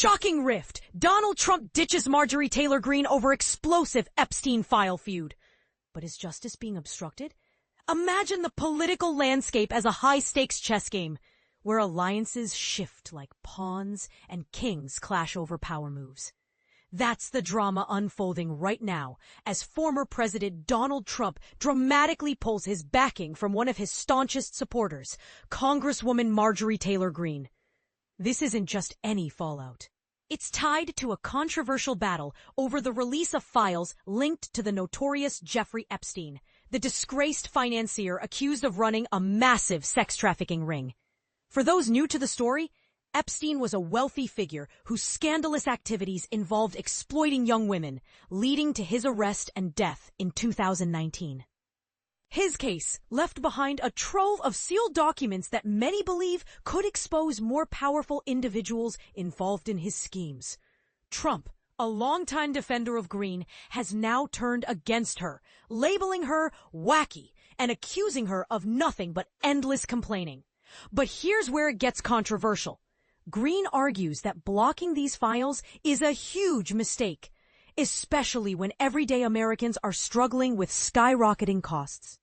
Shocking rift. Donald Trump ditches Marjorie Taylor Greene over explosive Epstein file feud. But is justice being obstructed? Imagine the political landscape as a high-stakes chess game, where alliances shift like pawns and kings clash over power moves. That's the drama unfolding right now as former President Donald Trump dramatically pulls his backing from one of his staunchest supporters, Congresswoman Marjorie Taylor Greene. This isn't just any fallout. It's tied to a controversial battle over the release of files linked to the notorious Jeffrey Epstein, the disgraced financier accused of running a massive sex trafficking ring. For those new to the story, Epstein was a wealthy figure whose scandalous activities involved exploiting young women, leading to his arrest and death in 2019. His case left behind a trove of sealed documents that many believe could expose more powerful individuals involved in his schemes. Trump, a longtime defender of Greene, has now turned against her, labeling her wacky and accusing her of nothing but endless complaining. But here's where it gets controversial. Greene argues that blocking these files is a huge mistake, especially when everyday Americans are struggling with skyrocketing costs.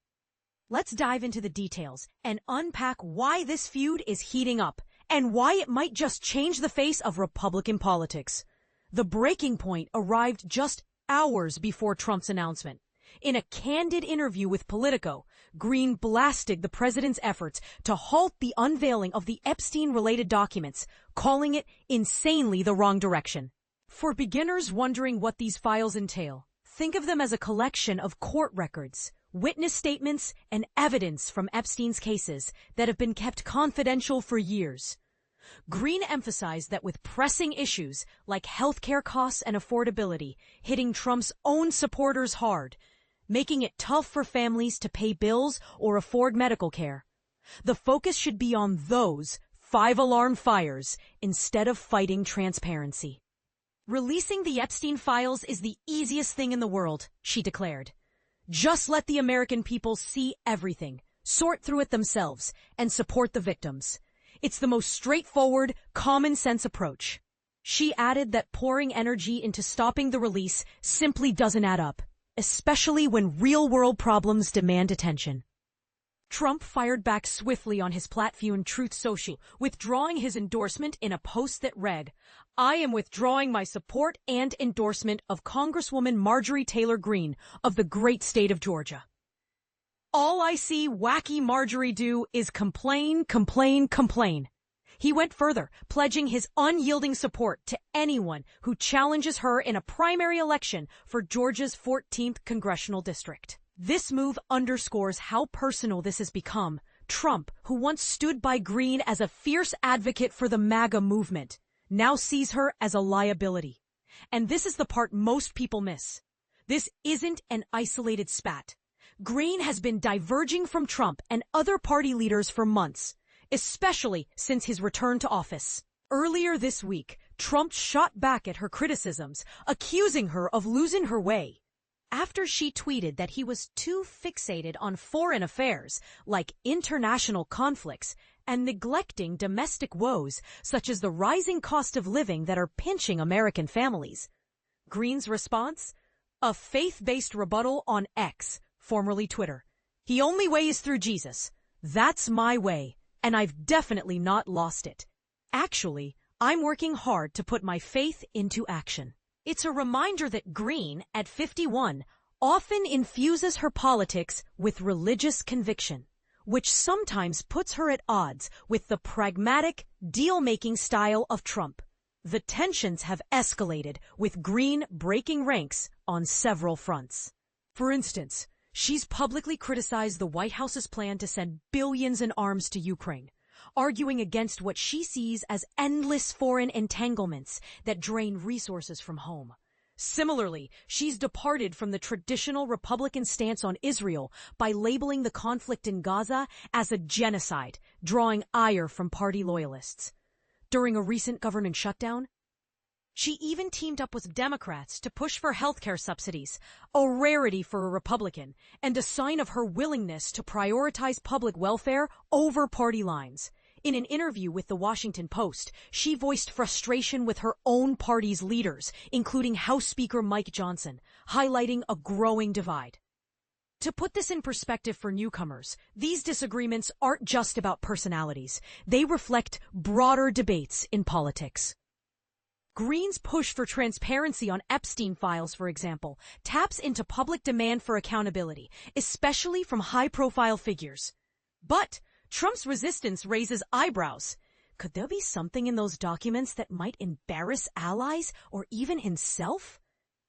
Let's dive into the details and unpack why this feud is heating up and why it might just change the face of Republican politics. The breaking point arrived just hours before Trump's announcement. In a candid interview with Politico, Greene blasted the president's efforts to halt the unveiling of the Epstein-related documents, calling it insanely the wrong direction. For beginners wondering what these files entail, think of them as a collection of court records, witness statements, and evidence from Epstein's cases that have been kept confidential for years. Greene emphasized that with pressing issues like healthcare costs and affordability hitting Trump's own supporters hard, making it tough for families to pay bills or afford medical care, the focus should be on those 5-alarm fires instead of fighting transparency. Releasing the Epstein files is the easiest thing in the world, she declared. Just let the American people see everything, sort through it themselves, and support the victims. It's the most straightforward, common-sense approach. She added that pouring energy into stopping the release simply doesn't add up, especially when real-world problems demand attention. Trump fired back swiftly on his platform Truth Social, withdrawing his endorsement in a post that read, "I am withdrawing my support and endorsement of Congresswoman Marjorie Taylor Greene of the great state of Georgia. All I see wacky Marjorie do is complain, complain, complain." He went further, pledging his unyielding support to anyone who challenges her in a primary election for Georgia's 14th congressional district. This move underscores how personal this has become. Trump, who once stood by Greene as a fierce advocate for the MAGA movement, now sees her as a liability. And this is the part most people miss. This isn't an isolated spat. Greene has been diverging from Trump and other party leaders for months, especially since his return to office. Earlier this week, Trump shot back at her criticisms, accusing her of losing her way. After she tweeted that he was too fixated on foreign affairs, like international conflicts, and neglecting domestic woes, such as the rising cost of living that are pinching American families. Greene's response? A faith-based rebuttal on X, formerly Twitter. "The only way is through Jesus. That's my way, and I've definitely not lost it. Actually, I'm working hard to put my faith into action." It's a reminder that Greene, at 51, often infuses her politics with religious conviction, which sometimes puts her at odds with the pragmatic, deal-making style of Trump. The tensions have escalated, with Greene breaking ranks on several fronts. For instance, she's publicly criticized the White House's plan to send billions in arms to Ukraine, arguing against what she sees as endless foreign entanglements that drain resources from home. Similarly, she's departed from the traditional Republican stance on Israel by labeling the conflict in Gaza as a genocide, drawing ire from party loyalists. During a recent government shutdown, she even teamed up with Democrats to push for healthcare subsidies, a rarity for a Republican, and a sign of her willingness to prioritize public welfare over party lines. In an interview with the Washington Post, she voiced frustration with her own party's leaders, including House Speaker Mike Johnson, highlighting a growing divide. To put this in perspective for newcomers, these disagreements aren't just about personalities. They reflect broader debates in politics. Greene's push for transparency on Epstein files, for example, taps into public demand for accountability, especially from high-profile figures. But Trump's resistance raises eyebrows. Could there be something in those documents that might embarrass allies or even himself?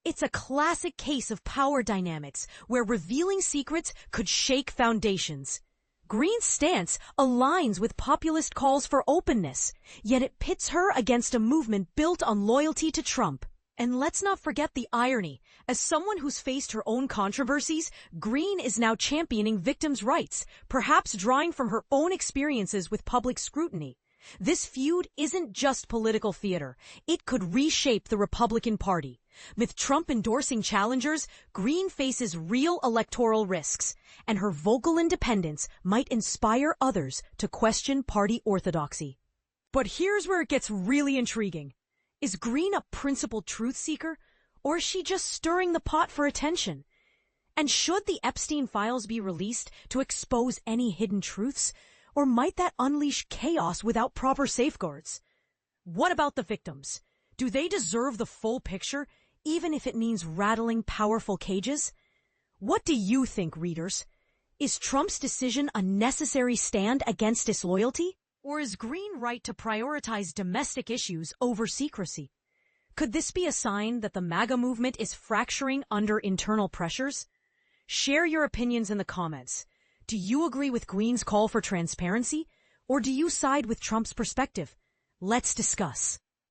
It's a classic case of power dynamics where revealing secrets could shake foundations. Greene's stance aligns with populist calls for openness, yet it pits her against a movement built on loyalty to Trump. And let's not forget the irony. As someone who's faced her own controversies, Greene is now championing victims' rights, perhaps drawing from her own experiences with public scrutiny. This feud isn't just political theater. It could reshape the Republican Party. With Trump endorsing challengers, Greene faces real electoral risks, and her vocal independence might inspire others to question party orthodoxy. But here's where it gets really intriguing. Is Greene a principled truth seeker, or is she just stirring the pot for attention? And should the Epstein files be released to expose any hidden truths, or might that unleash chaos without proper safeguards? What about the victims? Do they deserve the full picture, even if it means rattling powerful cages? What do you think, readers? Is Trump's decision a necessary stand against disloyalty? Or is Greene right to prioritize domestic issues over secrecy? Could this be a sign that the MAGA movement is fracturing under internal pressures? Share your opinions in the comments. Do you agree with Greene's call for transparency, or do you side with Trump's perspective? Let's discuss.